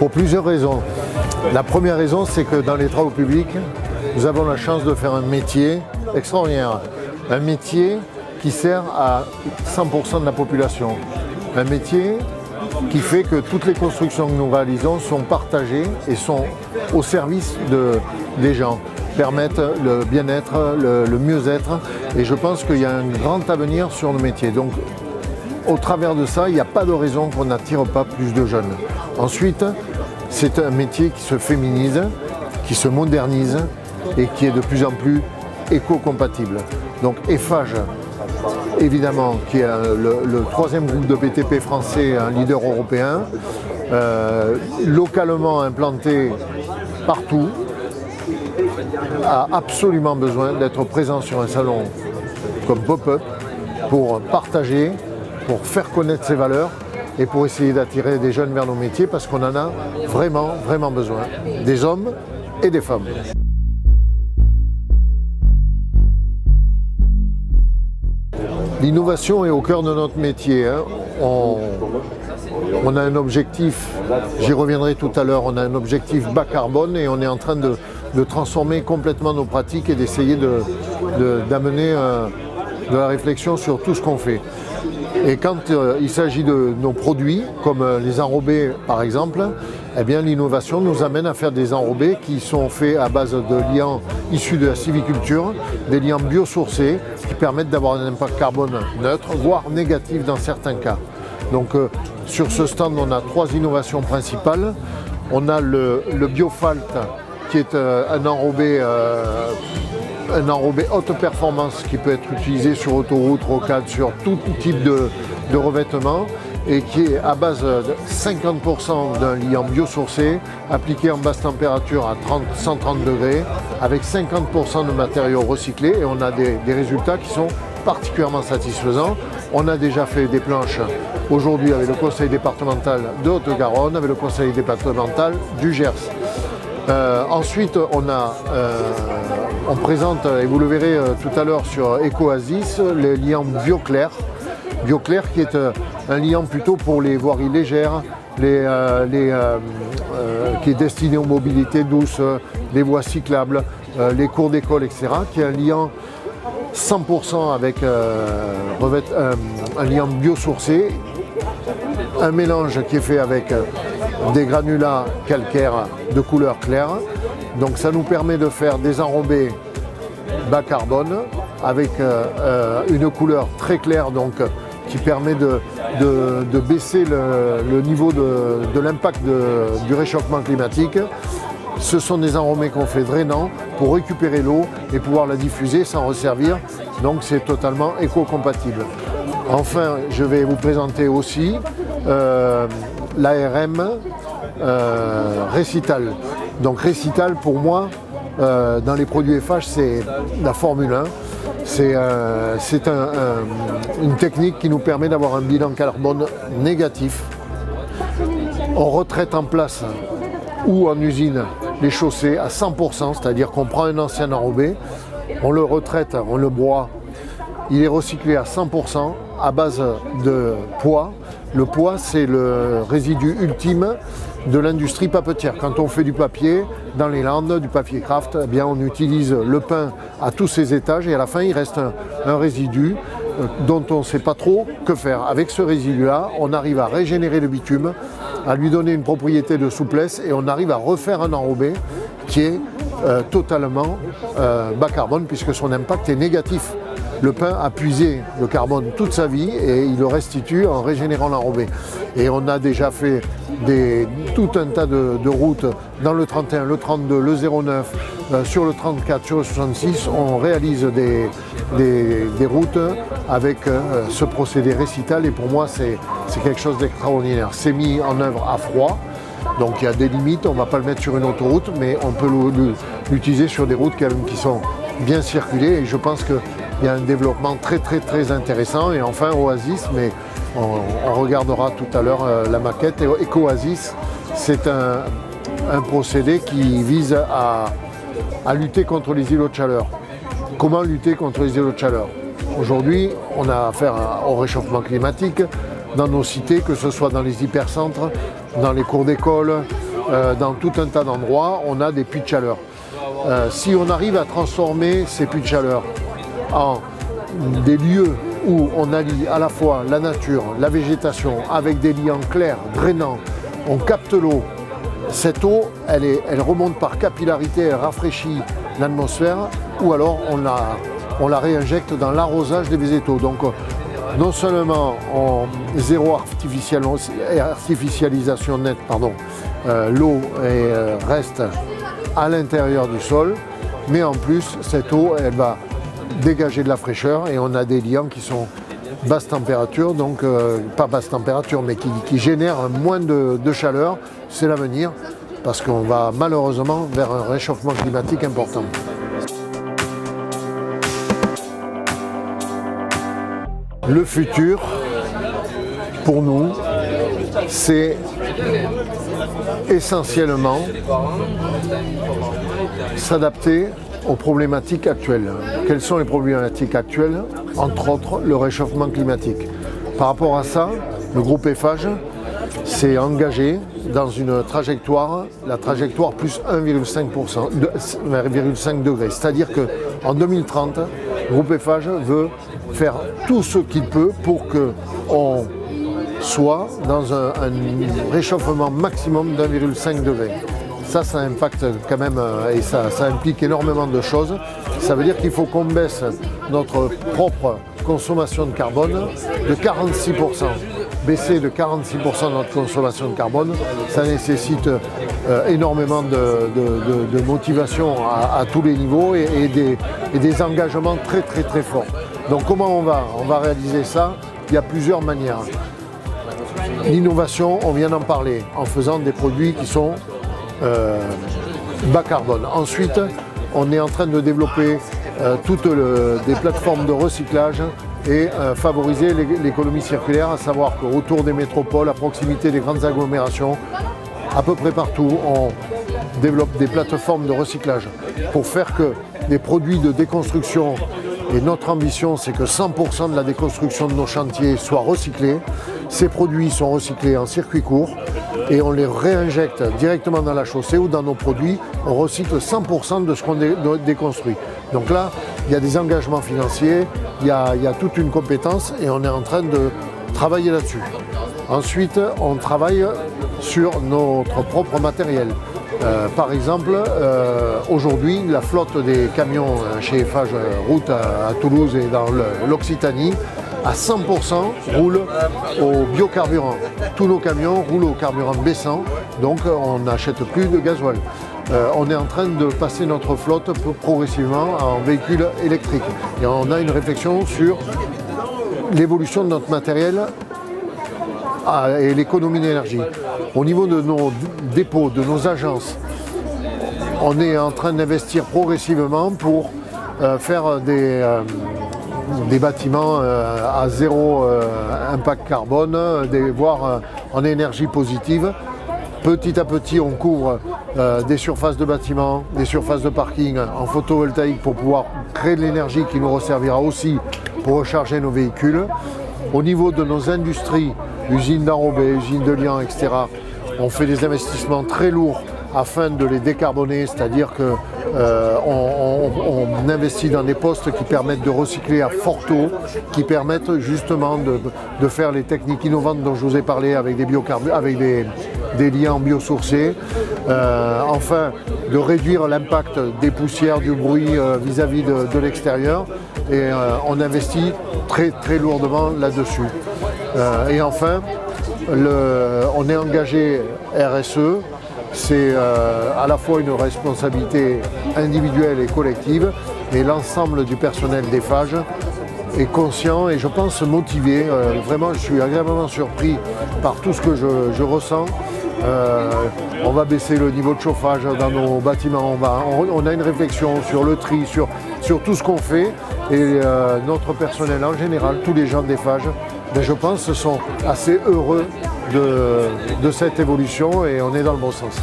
Pour plusieurs raisons. La première raison, c'est que dans les travaux publics, nous avons la chance de faire un métier extraordinaire. Un métier qui sert à 100% de la population. Un métier qui fait que toutes les constructions que nous réalisons sont partagées et sont au service des gens, permettent le bien-être, le mieux-être. Et je pense qu'il y a un grand avenir sur le métier. Donc, au travers de ça, il n'y a pas de raison qu'on n'attire pas plus de jeunes. Ensuite, c'est un métier qui se féminise, qui se modernise et qui est de plus en plus éco-compatible. Donc Eiffage, évidemment, qui est le troisième groupe de BTP français, un leader européen, localement implanté partout, a absolument besoin d'être présent sur un salon comme Pop-Up pour partager, pour faire connaître ses valeurs et pour essayer d'attirer des jeunes vers nos métiers parce qu'on en a vraiment, vraiment besoin, des hommes et des femmes. L'innovation est au cœur de notre métier. On a un objectif, j'y reviendrai tout à l'heure, on a un objectif bas carbone et on est en train de transformer complètement nos pratiques et d'essayer d'amener de la réflexion sur tout ce qu'on fait. Et quand il s'agit de nos produits, comme les enrobés par exemple, eh bien l'innovation nous amène à faire des enrobés qui sont faits à base de liants issus de la sylviculture, des liants biosourcés qui permettent d'avoir un impact carbone neutre, voire négatif dans certains cas. Donc sur ce stand, on a 3 innovations principales. On a le Biofalt qui est un enrobé haute performance qui peut être utilisé sur autoroute, rocade, sur tout type de revêtement et qui est à base de 50% d'un liant biosourcé appliqué en basse température à 130 degrés avec 50% de matériaux recyclés et on a des résultats qui sont particulièrement satisfaisants. On a déjà fait des planches aujourd'hui avec le conseil départemental de Haute-Garonne, avec le conseil départemental du Gers. Ensuite, on présente, et vous le verrez tout à l'heure sur Ecoasis, le liant Bioclair. Bioclair qui est un liant plutôt pour les voiries légères, qui est destiné aux mobilités douces, les voies cyclables, les cours d'école, etc. Qui est un liant 100% avec un liant biosourcé, un mélange qui est fait avec des granulats calcaires de couleur claire. Donc ça nous permet de faire des enrobés bas carbone avec une couleur très claire donc, qui permet de baisser le niveau de l'impact du réchauffement climatique. Ce sont des enrobés qu'on fait drainants pour récupérer l'eau et pouvoir la diffuser sans resservir. Donc c'est totalement éco-compatible. Enfin, je vais vous présenter aussi l'ARM Récital. Donc Récital, pour moi, dans les produits Eiffage, c'est la Formule 1. C'est une technique qui nous permet d'avoir un bilan carbone négatif. On retraite en place ou en usine les chaussées à 100%, c'est-à-dire qu'on prend un ancien enrobé, on le retraite, on le broie, il est recyclé à 100% à base de pois. Le pois, c'est le résidu ultime de l'industrie papetière. Quand on fait du papier dans les Landes, du papier craft, eh bien on utilise le pain à tous ses étages et à la fin il reste un résidu dont on ne sait pas trop que faire. Avec ce résidu-là, on arrive à régénérer le bitume, à lui donner une propriété de souplesse et on arrive à refaire un enrobé qui est totalement bas carbone puisque son impact est négatif. Le pain a puisé le carbone toute sa vie et il le restitue en régénérant l'enrobé. Et on a déjà fait tout un tas de routes dans le 31, le 32, le 09, sur le 34, sur le 66. On réalise des routes avec ce procédé Récital et pour moi c'est quelque chose d'extraordinaire. C'est mis en œuvre à froid. Donc il y a des limites, on ne va pas le mettre sur une autoroute, mais on peut l'utiliser sur des routes qui sont bien circulées et je pense qu'il y a un développement très intéressant. Et enfin Oasis, mais on regardera tout à l'heure la maquette. Ecoasis, c'est un procédé qui vise à lutter contre les îlots de chaleur. Comment lutter contre les îlots de chaleur? Aujourd'hui, on a affaire au réchauffement climatique dans nos cités, que ce soit dans les hypercentres, dans les cours d'école, dans tout un tas d'endroits, on a des puits de chaleur. Si on arrive à transformer ces puits de chaleur en des lieux où on allie à la fois la nature, la végétation, avec des liens clairs, drainants, on capte l'eau. Cette eau, elle remonte par capillarité, elle rafraîchit l'atmosphère, ou alors on la réinjecte dans l'arrosage des végétaux. Donc non seulement en zéro artificialisation nette, l'eau reste à l'intérieur du sol, mais en plus cette eau, elle va dégager de la fraîcheur et on a des liants qui sont basse température, donc pas basse température, mais qui génèrent moins de chaleur. C'est l'avenir, parce qu'on va malheureusement vers un réchauffement climatique important. Le futur, pour nous, c'est essentiellement s'adapter aux problématiques actuelles. Quelles sont les problématiques actuelles? Entre autres, le réchauffement climatique. Par rapport à ça, le groupe Eiffage s'est engagé dans une trajectoire, la trajectoire plus 1,5 degrés. C'est-à-dire qu'en 2030, le groupe Eiffage veut faire tout ce qu'il peut pour qu'on soit dans un réchauffement maximum d'1,5 degré. Ça impacte quand même et ça implique énormément de choses. Ça veut dire qu'il faut qu'on baisse notre propre consommation de carbone de 46%. Baisser de 46% notre consommation de carbone, ça nécessite énormément de motivation à tous les niveaux et des engagements très forts. Donc comment on va réaliser ça? Il y a plusieurs manières. L'innovation, on vient d'en parler, en faisant des produits qui sont bas carbone. Ensuite, on est en train de développer toutes des plateformes de recyclage et favoriser l'économie circulaire, à savoir qu'autour des métropoles, à proximité des grandes agglomérations, à peu près partout, on développe des plateformes de recyclage pour faire que les produits de déconstruction, et notre ambition c'est que 100% de la déconstruction de nos chantiers soit recyclés. Ces produits sont recyclés en circuit court et on les réinjecte directement dans la chaussée ou dans nos produits. On recycle 100% de ce qu'on déconstruit. Donc là, il y a des engagements financiers, il y a toute une compétence et on est en train de travailler là-dessus. Ensuite, on travaille sur notre propre matériel. Par exemple, aujourd'hui, la flotte des camions chez Eiffage route à Toulouse et dans l'Occitanie, à 100% roule au biocarburant. Tous nos camions roulent au carburant baissant, donc on n'achète plus de gasoil. On est en train de passer notre flotte progressivement en véhicules électriques. Et on a une réflexion sur l'évolution de notre matériel et l'économie d'énergie. Au niveau de nos dépôts, de nos agences, on est en train d'investir progressivement pour faire des bâtiments à zéro impact carbone, voire en énergie positive. Petit à petit, on couvre des surfaces de bâtiments, des surfaces de parking en photovoltaïque pour pouvoir créer de l'énergie qui nous resservira aussi pour recharger nos véhicules. Au niveau de nos industries, usines d'enrobés, usines de liant, etc., on fait des investissements très lourds afin de les décarboner, c'est-à-dire qu'on investit dans des postes qui permettent de recycler à fort taux, qui permettent justement de faire les techniques innovantes dont je vous ai parlé avec des liants biosourcés, enfin de réduire l'impact des poussières, du bruit vis-à-vis de l'extérieur, et on investit très lourdement là-dessus. Et enfin, on est engagé RSE. C'est à la fois une responsabilité individuelle et collective, mais l'ensemble du personnel d'Eiffage est conscient et je pense motivé. Vraiment, je suis agréablement surpris par tout ce que je ressens. On va baisser le niveau de chauffage dans nos bâtiments, on a une réflexion sur le tri, sur tout ce qu'on fait, et notre personnel en général, tous les gens d'Eiffage, je pense, sont assez heureux de cette évolution et on est dans le bon sens.